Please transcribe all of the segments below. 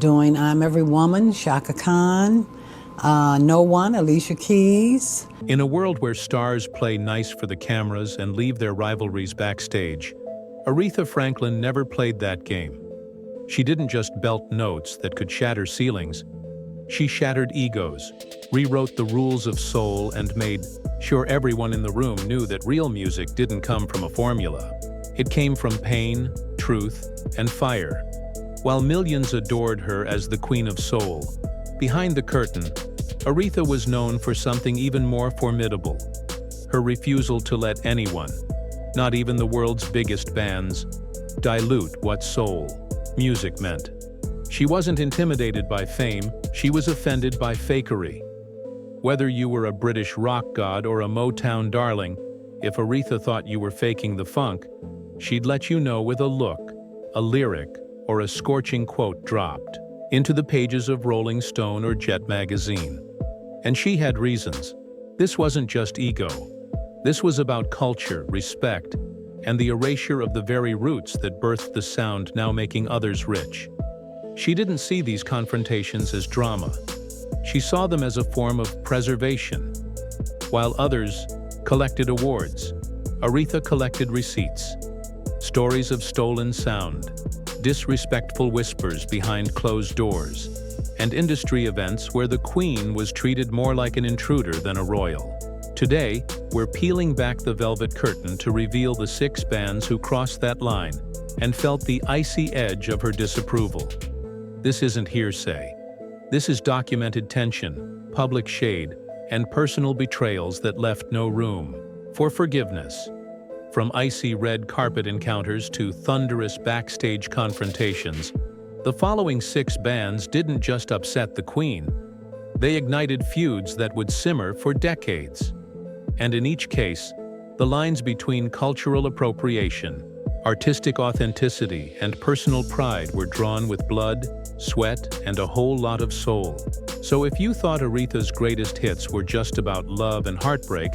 doing I'm Every Woman, Shaka Khan, No One, Alicia Keys. In a world where stars play nice for the cameras and leave their rivalries backstage, Aretha Franklin never played that game. She didn't just belt notes that could shatter ceilings. She shattered egos, rewrote the rules of soul, and made sure everyone in the room knew that real music didn't come from a formula. It came from pain, truth, and fire. While millions adored her as the Queen of Soul, behind the curtain, Aretha was known for something even more formidable: her refusal to let anyone, not even the world's biggest bands, dilute what soul music meant. She wasn't intimidated by fame, she was offended by fakery. Whether you were a British rock god or a Motown darling, if Aretha thought you were faking the funk, she'd let you know with a look, a lyric, or a scorching quote dropped into the pages of Rolling Stone or Jet magazine. And she had reasons. This wasn't just ego. This was about culture, respect, and the erasure of the very roots that birthed the sound now making others rich. She didn't see these confrontations as drama. She saw them as a form of preservation. While others collected awards, Aretha collected receipts. Stories of stolen sound, disrespectful whispers behind closed doors, and industry events where the Queen was treated more like an intruder than a royal. Today, we're peeling back the velvet curtain to reveal the 6 bands who crossed that line and felt the icy edge of her disapproval. This isn't hearsay. This is documented tension, public shade, and personal betrayals that left no room for forgiveness. From icy red carpet encounters to thunderous backstage confrontations, the following 6 bands didn't just upset the Queen. They ignited feuds that would simmer for decades. And in each case, the lines between cultural appropriation, artistic authenticity, and personal pride were drawn with blood, sweat, and a whole lot of soul. So if you thought Aretha's greatest hits were just about love and heartbreak,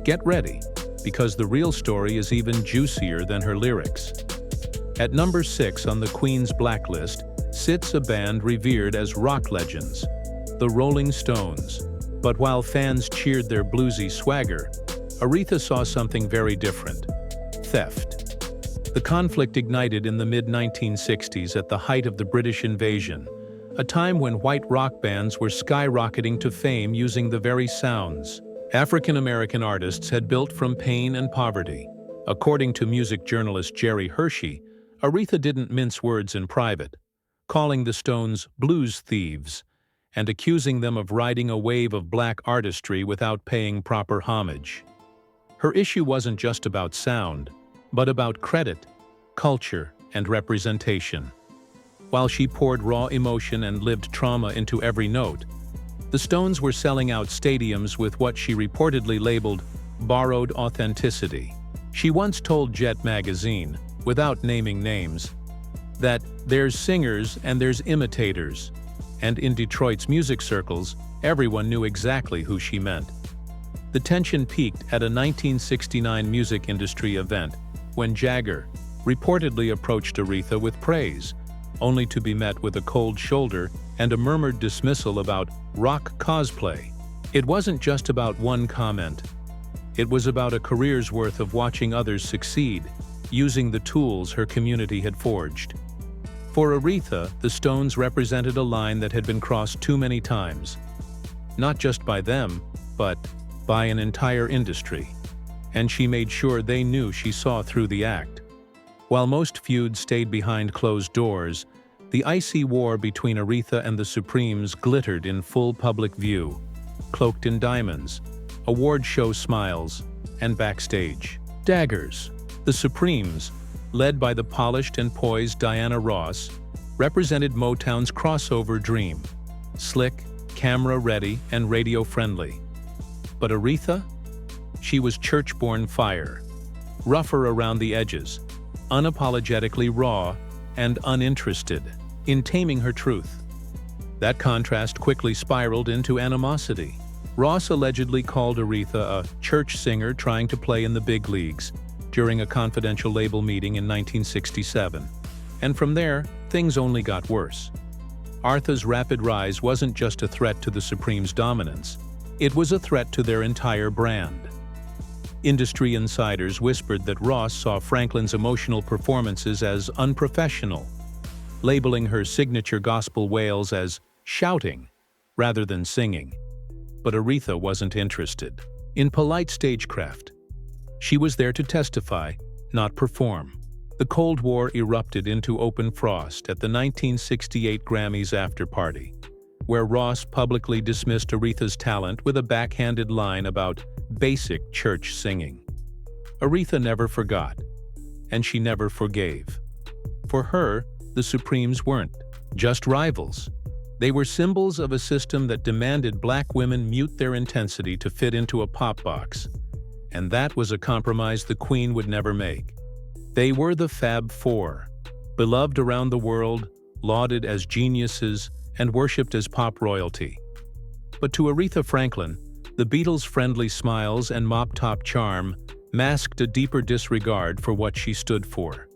get ready, because the real story is even juicier than her lyrics. At number 6 on the Queen's blacklist sits a band revered as rock legends, the Rolling Stones. But while fans cheered their bluesy swagger, Aretha saw something very different: theft. The conflict ignited in the mid-1960s at the height of the British invasion, a time when white rock bands were skyrocketing to fame using the very sounds African-American artists had built from pain and poverty. According to music journalist Jerry Hershey, Aretha didn't mince words in private, calling the Stones blues thieves and accusing them of riding a wave of black artistry without paying proper homage. Her issue wasn't just about sound, but about credit, culture, and representation. While she poured raw emotion and lived trauma into every note, the Stones were selling out stadiums with what she reportedly labeled borrowed authenticity. She once told Jet magazine, without naming names, that there's singers and there's imitators, and in Detroit's music circles, everyone knew exactly who she meant. The tension peaked at a 1969 music industry event when Jagger reportedly approached Aretha with praise, only to be met with a cold shoulder and a murmured dismissal about rock cosplay. It wasn't just about one comment. It was about a career's worth of watching others succeed, using the tools her community had forged. For Aretha, the Stones represented a line that had been crossed too many times, not just by them, but by an entire industry. And she made sure they knew she saw through the act. While most feuds stayed behind closed doors, the icy war between Aretha and the Supremes glittered in full public view, cloaked in diamonds, award show smiles, and backstage daggers. The Supremes, led by the polished and poised Diana Ross, represented Motown's crossover dream: slick, camera-ready, and radio-friendly. But Aretha? She was church-born fire, rougher around the edges, unapologetically raw, and uninterested in taming her truth. That contrast quickly spiraled into animosity. Ross allegedly called Aretha a church singer trying to play in the big leagues during a confidential label meeting in 1967. And from there, things only got worse. Aretha's rapid rise wasn't just a threat to the Supremes' dominance, it was a threat to their entire brand. Industry insiders whispered that Ross saw Franklin's emotional performances as unprofessional, labeling her signature gospel wails as shouting rather than singing. But Aretha wasn't interested in polite stagecraft. She was there to testify, not perform. The Cold War erupted into open frost at the 1968 Grammys after-party, where Ross publicly dismissed Aretha's talent with a backhanded line about basic church singing. Aretha never forgot, and she never forgave. For her, the Supremes weren't just rivals. They were symbols of a system that demanded black women mute their intensity to fit into a pop box, and that was a compromise the Queen would never make. They were the Fab Four, beloved around the world, lauded as geniuses, and worshipped as pop royalty. But to Aretha Franklin, the Beatles' friendly smiles and mop-top charm masked a deeper disregard for what she stood for.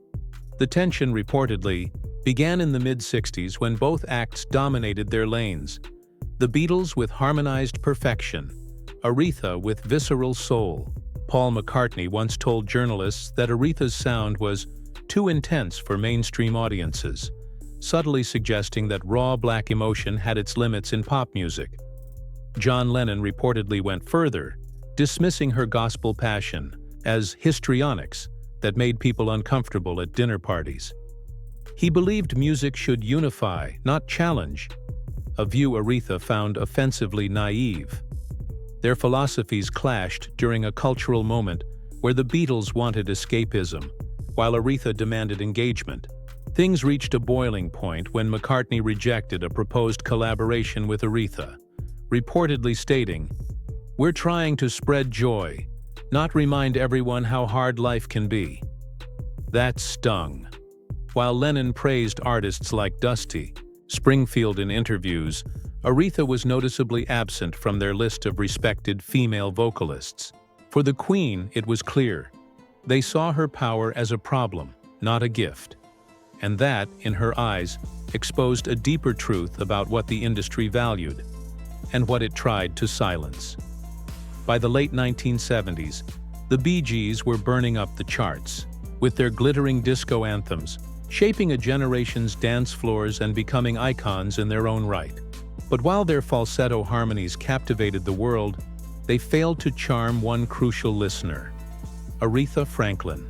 The tension, reportedly, began in the mid-60s when both acts dominated their lanes. The Beatles with harmonized perfection, Aretha with visceral soul. Paul McCartney once told journalists that Aretha's sound was too intense for mainstream audiences, subtly suggesting that raw black emotion had its limits in pop music. John Lennon reportedly went further, dismissing her gospel passion as histrionics that made people uncomfortable at dinner parties. He believed music should unify, not challenge, a view Aretha found offensively naive. Their philosophies clashed during a cultural moment where the Beatles wanted escapism, while Aretha demanded engagement. Things reached a boiling point when McCartney rejected a proposed collaboration with Aretha, reportedly stating, "We're trying to spread joy, not remind everyone how hard life can be." That stung. While Lennon praised artists like Dusty Springfield in interviews, Aretha was noticeably absent from their list of respected female vocalists. For the Queen, it was clear. They saw her power as a problem, not a gift. And that, in her eyes, exposed a deeper truth about what the industry valued and what it tried to silence. By the late 1970s, the Bee Gees were burning up the charts, with their glittering disco anthems, shaping a generation's dance floors and becoming icons in their own right. But while their falsetto harmonies captivated the world, they failed to charm one crucial listener: Aretha Franklin.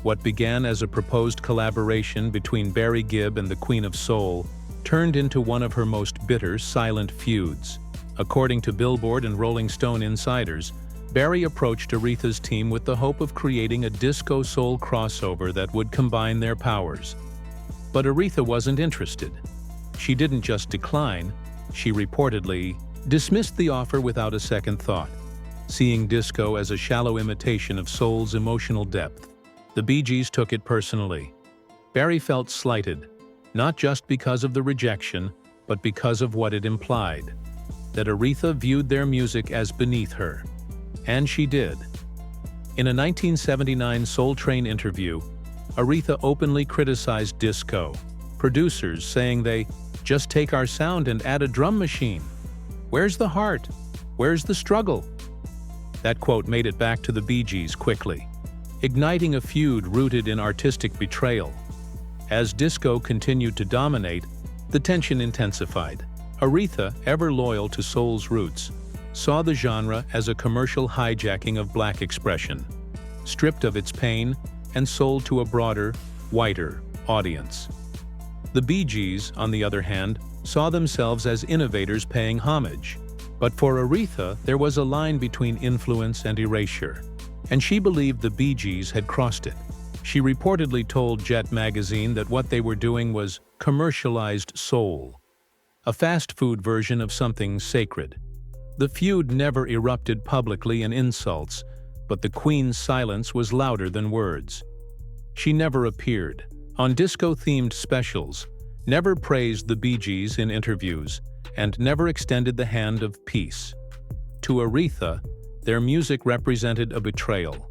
What began as a proposed collaboration between Barry Gibb and the Queen of Soul turned into one of her most bitter, silent feuds. According to Billboard and Rolling Stone insiders, Barry approached Aretha's team with the hope of creating a disco-soul crossover that would combine their powers. But Aretha wasn't interested. She didn't just decline, she reportedly dismissed the offer without a second thought, seeing disco as a shallow imitation of soul's emotional depth. The Bee Gees took it personally. Barry felt slighted, not just because of the rejection, but because of what it implied, that Aretha viewed their music as beneath her. And she did. In a 1979 Soul Train interview, Aretha openly criticized disco, producers saying they just take our sound and add a drum machine. Where's the heart? Where's the struggle? That quote made it back to the Bee Gees quickly, igniting a feud rooted in artistic betrayal. As disco continued to dominate, the tension intensified. Aretha, ever loyal to soul's roots, saw the genre as a commercial hijacking of black expression, stripped of its pain and sold to a broader, whiter audience. The Bee Gees, on the other hand, saw themselves as innovators paying homage. But for Aretha, there was a line between influence and erasure, and she believed the Bee Gees had crossed it. She reportedly told Jet magazine that what they were doing was commercialized soul, a fast food version of something sacred. The feud never erupted publicly in insults, but the Queen's silence was louder than words. She never appeared on disco-themed specials, never praised the Bee Gees in interviews, and never extended the hand of peace. To Aretha, their music represented a betrayal,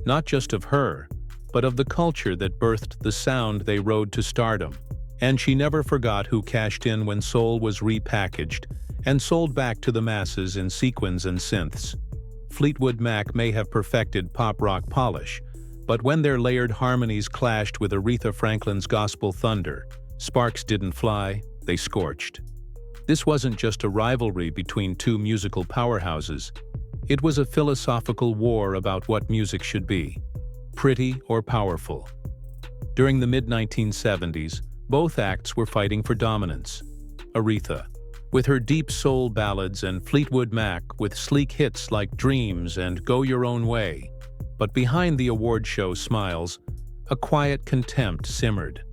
not just of her, but of the culture that birthed the sound they rode to stardom. And she never forgot who cashed in when soul was repackaged and sold back to the masses in sequins and synths. Fleetwood Mac may have perfected pop rock polish, but when their layered harmonies clashed with Aretha Franklin's gospel thunder, sparks didn't fly, they scorched. This wasn't just a rivalry between two musical powerhouses. It was a philosophical war about what music should be, pretty or powerful. During the mid-1970s, both acts were fighting for dominance. Aretha, with her deep soul ballads, and Fleetwood Mac with sleek hits like Dreams and Go Your Own Way. But behind the award show smiles, a quiet contempt simmered.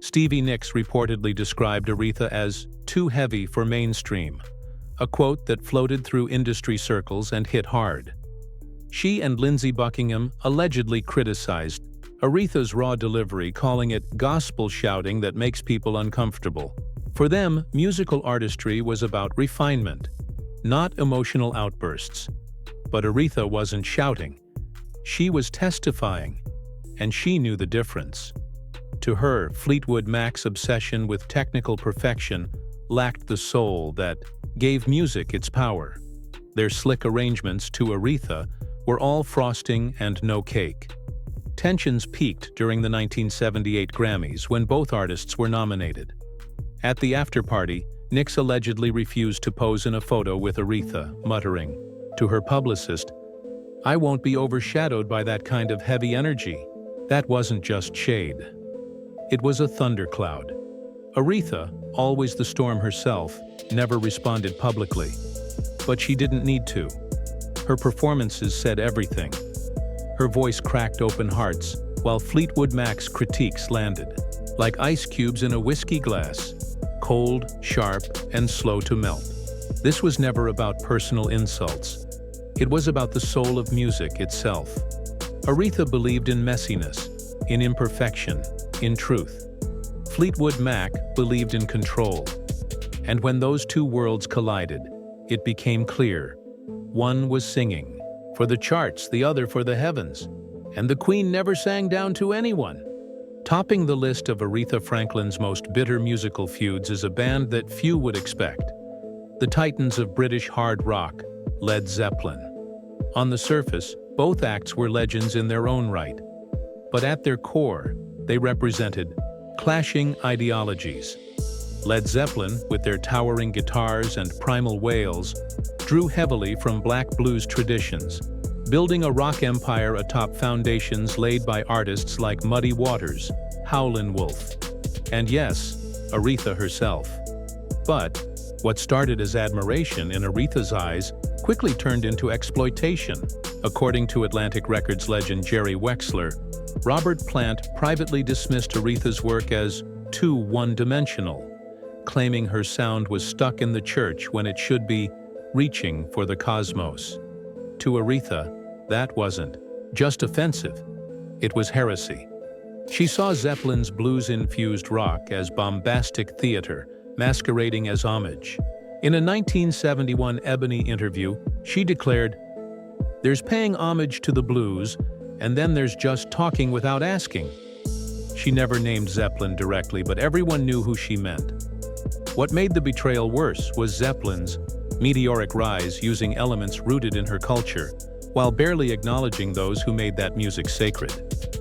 Stevie Nicks reportedly described Aretha as too heavy for mainstream, a quote that floated through industry circles and hit hard. She and Lindsey Buckingham allegedly criticized Aretha's raw delivery, calling it gospel shouting that makes people uncomfortable. For them, musical artistry was about refinement, not emotional outbursts. But Aretha wasn't shouting. She was testifying, and she knew the difference. To her, Fleetwood Mac's obsession with technical perfection lacked the soul that gave music its power. Their slick arrangements to Aretha were all frosting and no cake. Tensions peaked during the 1978 Grammys when both artists were nominated. At the after-party, Nicks allegedly refused to pose in a photo with Aretha, muttering to her publicist, "I won't be overshadowed by that kind of heavy energy." That wasn't just shade. It was a thundercloud. Aretha, always the storm herself, never responded publicly. But she didn't need to. Her performances said everything. Her voice cracked open hearts, while Fleetwood Mac's critiques landed like ice cubes in a whiskey glass, cold, sharp, and slow to melt. This was never about personal insults. It was about the soul of music itself. Aretha believed in messiness, in imperfection, in truth. Fleetwood Mac believed in control. And when those two worlds collided, it became clear. One was singing for the charts, the other for the heavens. And the Queen never sang down to anyone. Topping the list of Aretha Franklin's most bitter musical feuds is a band that few would expect. The titans of British hard rock, Led Zeppelin. On the surface, both acts were legends in their own right. But at their core, they represented clashing ideologies. Led Zeppelin, with their towering guitars and primal wails, drew heavily from black blues traditions, building a rock empire atop foundations laid by artists like Muddy Waters, Howlin' Wolf, and yes, Aretha herself. But what started as admiration in Aretha's eyes quickly turned into exploitation. According to Atlantic Records legend Jerry Wexler, Robert Plant privately dismissed Aretha's work as too one-dimensional, claiming her sound was stuck in the church when it should be reaching for the cosmos. To Aretha, that wasn't just offensive, it was heresy. She saw Zeppelin's blues-infused rock as bombastic theater, masquerading as homage. In a 1971 Ebony interview, she declared, "There's paying homage to the blues, and then there's just talking without asking." She never named Zeppelin directly, but everyone knew who she meant. What made the betrayal worse was Zeppelin's meteoric rise, using elements rooted in her culture, while barely acknowledging those who made that music sacred.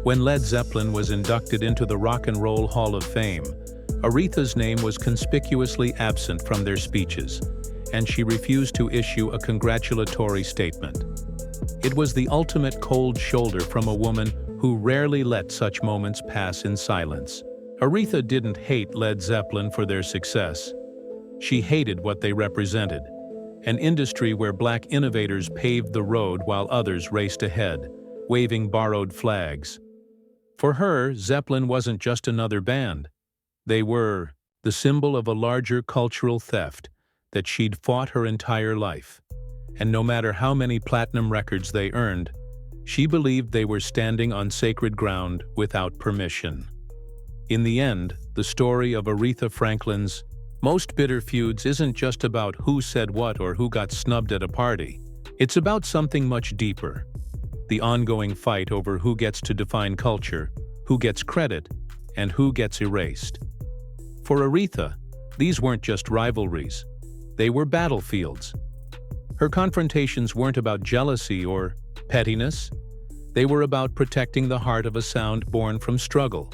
When Led Zeppelin was inducted into the Rock and Roll Hall of Fame, Aretha's name was conspicuously absent from their speeches, and she refused to issue a congratulatory statement. It was the ultimate cold shoulder from a woman who rarely let such moments pass in silence. Aretha didn't hate Led Zeppelin for their success. She hated what they represented, an industry where black innovators paved the road while others raced ahead, waving borrowed flags. For her, Zeppelin wasn't just another band. They were the symbol of a larger cultural theft that she'd fought her entire life. And no matter how many platinum records they earned, she believed they were standing on sacred ground without permission. In the end, the story of Aretha Franklin's most bitter feuds isn't just about who said what or who got snubbed at a party. It's about something much deeper. The ongoing fight over who gets to define culture, who gets credit, and who gets erased. For Aretha, these weren't just rivalries. They were battlefields. Her confrontations weren't about jealousy or pettiness. They were about protecting the heart of a sound born from struggle,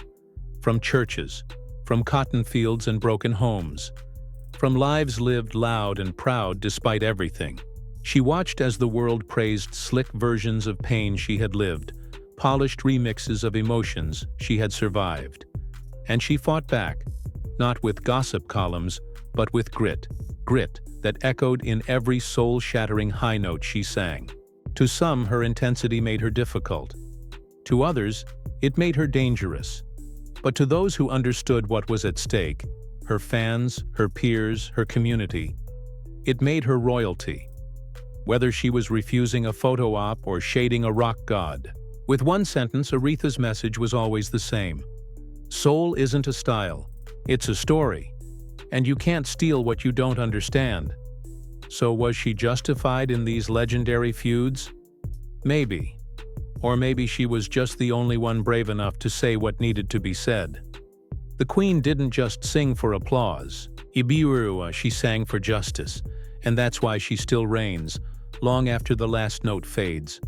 from churches, from cotton fields and broken homes, from lives lived loud and proud despite everything. She watched as the world praised slick versions of pain she had lived, polished remixes of emotions she had survived. And she fought back, not with gossip columns, but with grit that echoed in every soul-shattering high note she sang. To some, her intensity made her difficult. To others, it made her dangerous. But to those who understood what was at stake, her fans, her peers, her community, it made her royalty. Whether she was refusing a photo op or shading a rock god. With one sentence, Aretha's message was always the same. Soul isn't a style, it's a story. And you can't steal what you don't understand. So was she justified in these legendary feuds? Maybe. Or maybe she was just the only one brave enough to say what needed to be said. The Queen didn't just sing for applause. Ibiru, she sang for justice. And that's why she still reigns, long after the last note fades.